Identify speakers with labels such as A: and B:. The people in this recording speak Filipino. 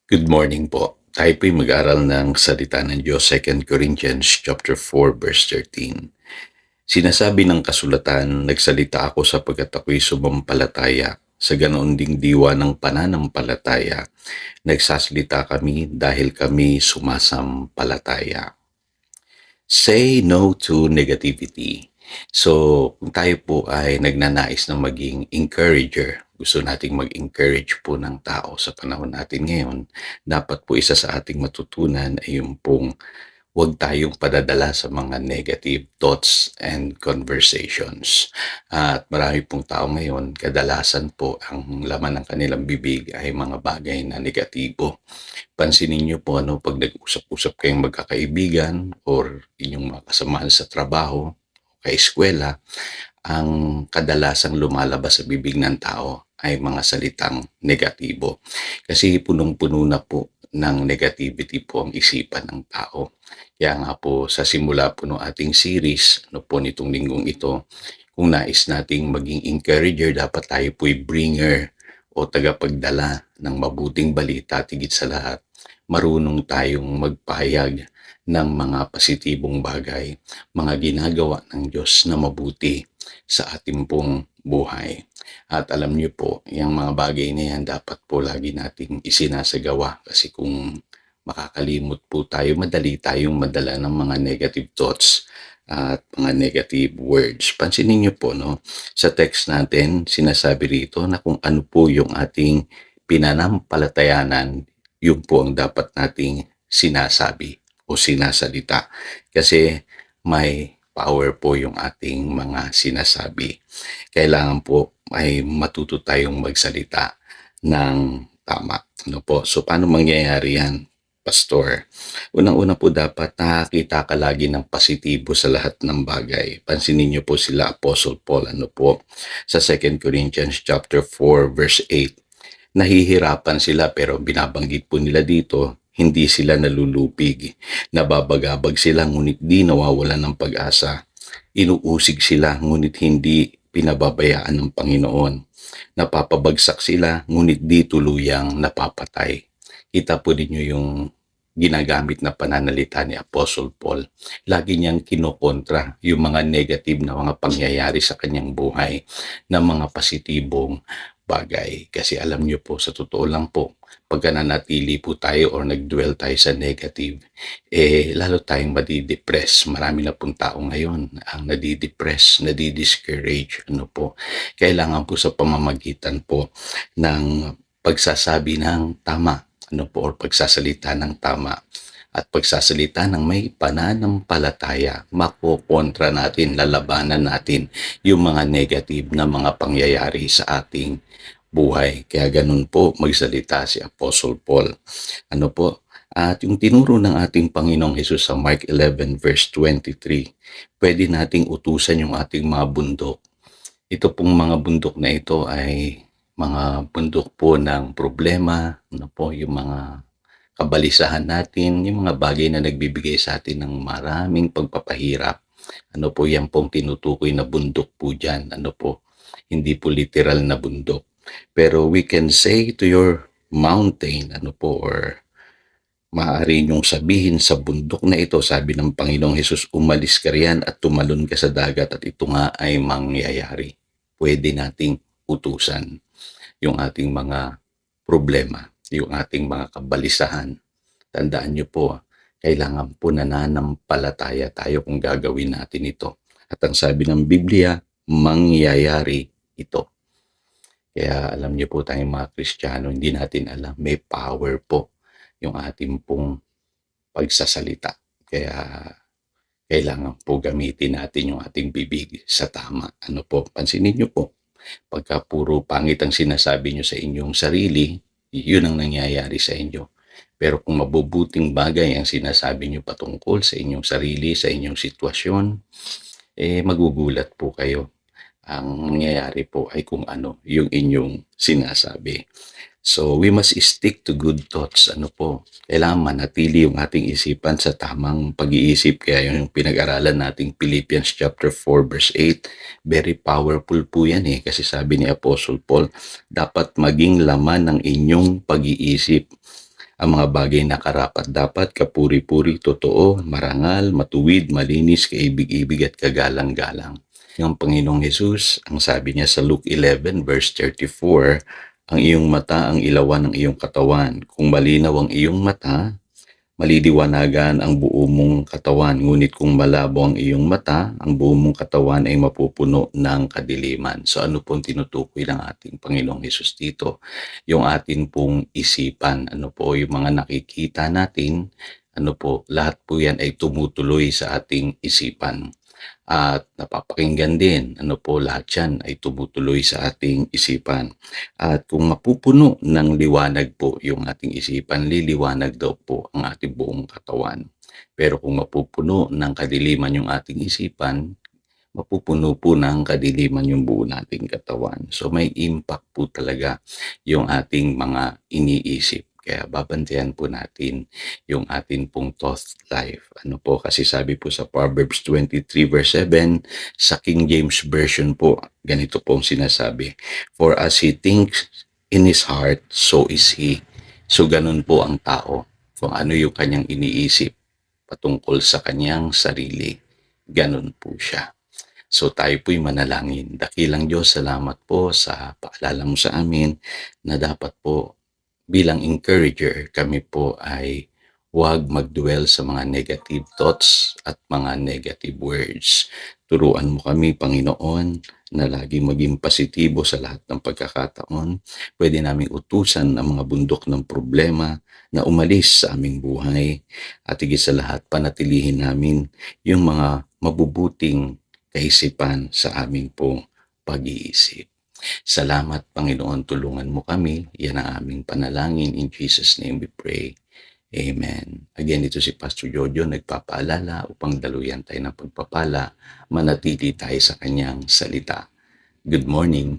A: Good morning po. Tayo po'y mag-aral ng salita ng Diyos, 2 Corinthians chapter 4 verse 13. Sinasabi ng kasulatan, nagsalita ako sapagkat ako'y sumampalataya. Sa ganoon ding diwa ng pananampalataya, nagsasalita kami dahil kami sumasampalataya. Say no to negativity. So, kung tayo po ay nagnanais na maging encourager, gusto nating mag-encourage po ng tao sa panahon natin ngayon, dapat po isa sa ating matutunan ay yung pong huwag tayong padadala sa mga negative thoughts and conversations. At marami pong tao ngayon, kadalasan po ang laman ng kanilang bibig ay mga bagay na negatibo. Pansinin niyo po pag nag-usap-usap kayong magkakaibigan or inyong mga kasamahan sa trabaho, kaeskwela, ang kadalasang lumalabas sa bibig ng tao ay mga salitang negatibo. Kasi punong-puno na po ng negativity po ang isipan ng tao. Kaya nga po sa simula po ng ating series, nitong linggong ito, kung nais nating maging encourager, dapat tayo po'y bringer o tagapagdala ng mabuting balita. Tigit sa lahat, marunong tayong magpahayag ng mga positibong bagay, mga ginagawa ng Diyos na mabuti sa ating pong buhay. At alam niyo po, yung mga bagay na yan dapat po lagi nating isinasagawa, kasi kung makakalimot po tayo, madali tayong madala ng mga negative thoughts at mga negative words. Pansinin niyo po, sa text natin, sinasabi rito na kung ano po yung ating pinanampalatayanan, yun po ang dapat nating sinasabi o sinasalita. Kasi may power po yung ating mga sinasabi. Kailangan po ay matuto tayong magsalita ng tama. So, paano mangyayari yan, Pastor? Unang-una po, dapat nakakita ka lagi ng positibo sa lahat ng bagay. Pansinin niyo po sila Apostle Paul, sa 2 Corinthians chapter 4 verse 8. Nahihirapan sila pero binabanggit po nila dito, hindi sila nalulupig. Nababagabag sila ngunit di nawawalan ng pag-asa. Inuusig sila ngunit hindi pinababayaan ng Panginoon. Napapabagsak sila ngunit di tuluyang napapatay. Kita po ninyo yung ginagamit na pananalita ni Apostle Paul. Lagi niyang kinokontra yung mga negative na mga pangyayari sa kanyang buhay na mga positibong bagay. Kasi alam niyo po, sa totoo lang po, pagka nanatili po tayo or nag-dwell tayo sa negative, lalo tayong madidepress. Marami na pong tao ngayon ang nadidepress, nadidiscourage. Kailangan po sa pamamagitan po ng pagsasabi ng tama, or pagsasalita ng tama at pagsasalita ng may pananampalataya, makokontra natin, lalabanan natin yung mga negative na mga pangyayari sa ating buhay. Kaya ganun po magsalita si Apostle Paul. At yung tinuro ng ating Panginoong Hesus sa Mark 11 verse 23, pwede nating utusan yung ating mga bundok. Ito pong mga bundok na ito ay mga bundok po ng problema, yung mga kabalisahan natin, yung mga bagay na nagbibigay sa atin ng maraming pagpapahirap. Yan pong tinutukoy na bundok po dyan. Hindi po literal na bundok. Pero we can say to your mountain, or maaari niyong sabihin sa bundok na ito, sabi ng Panginoong Hesus, umalis ka riyan at tumalon ka sa dagat at ito nga ay mangyayari. Pwede nating utusan yung ating mga problema, yung ating mga kabalisahan. Tandaan niyo po, kailangan po nananampalataya tayo kung gagawin natin ito. At ang sabi ng Biblia, mangyayari ito. Kaya alam niyo po tayong mga Kristiyano, hindi natin alam, may power po yung ating pong pagsasalita. Kaya kailangan po gamitin natin yung ating bibig sa tama. Pansinin niyo po, pagka puro pangit ang sinasabi nyo sa inyong sarili, yun ang nangyayari sa inyo. Pero kung mabubuting bagay ang sinasabi nyo patungkol sa inyong sarili, sa inyong sitwasyon, magugulat po kayo. Ang nangyayari po ay kung ano yung inyong sinasabi. So, we must stick to good thoughts. Kailangan manatili yung ating isipan sa tamang pag-iisip. Kaya yung pinag-aralan nating Philippians chapter 4 verse 8, very powerful po yan kasi sabi ni Apostle Paul, dapat maging laman ng inyong pag-iisip ang mga bagay na karapat-dapat, kapuri-puri, totoo, marangal, matuwid, malinis, kaibig-ibig at kagalang-galang. Ang Panginoong Hesus, ang sabi niya sa Luke 11 verse 34, ang iyong mata ang ilawan ng iyong katawan. Kung malinaw ang iyong mata, maliliwanagan ang buo mong katawan. Ngunit kung malabo ang iyong mata, ang buo mong katawan ay mapupuno ng kadiliman. So ano pong tinutukoy ng ating Panginoong Hesus dito? Yung atin pong isipan, ano po, yung mga nakikita natin, ano po, lahat po yan ay tumutuloy sa ating isipan. At napapakinggan din, ano po, lahat yan ay tumutuloy sa ating isipan. At kung mapupuno ng liwanag po yung ating isipan, liliwanag daw po ang ating buong katawan. Pero kung mapupuno ng kadiliman yung ating isipan, mapupuno po ng kadiliman yung buo nating katawan. So may impact po talaga yung ating mga iniisip. Kaya babantayan po natin yung ating pong thought life. Ano po, kasi sabi po sa Proverbs 23 verse 7, sa King James Version po, ganito po ang sinasabi, for as he thinks in his heart, so is he. So ganun po ang tao. Kung ano yung kanyang iniisip patungkol sa kanyang sarili, ganun po siya. So tayo po'y manalangin. Dakilang Diyos, salamat po sa paalala mo sa amin na dapat po bilang encourager kami po ay huwag mag-dwell sa mga negative thoughts at mga negative words. Turuan mo kami, Panginoon, na laging maging positibo sa lahat ng pagkakataon. Pwede naming utusan ang mga bundok ng problema na umalis sa aming buhay. At higit sa lahat, panatilihin namin yung mga mabubuting kaisipan sa aming pong pag-iisip. Salamat, Panginoon, tulungan mo kami. Yan ang aming panalangin. In Jesus' name we pray. Amen. Again, ito si Pastor Jojo nagpapaalala upang daluyan tayo ng pagpapala, manatili tayo sa kanyang salita. Good morning.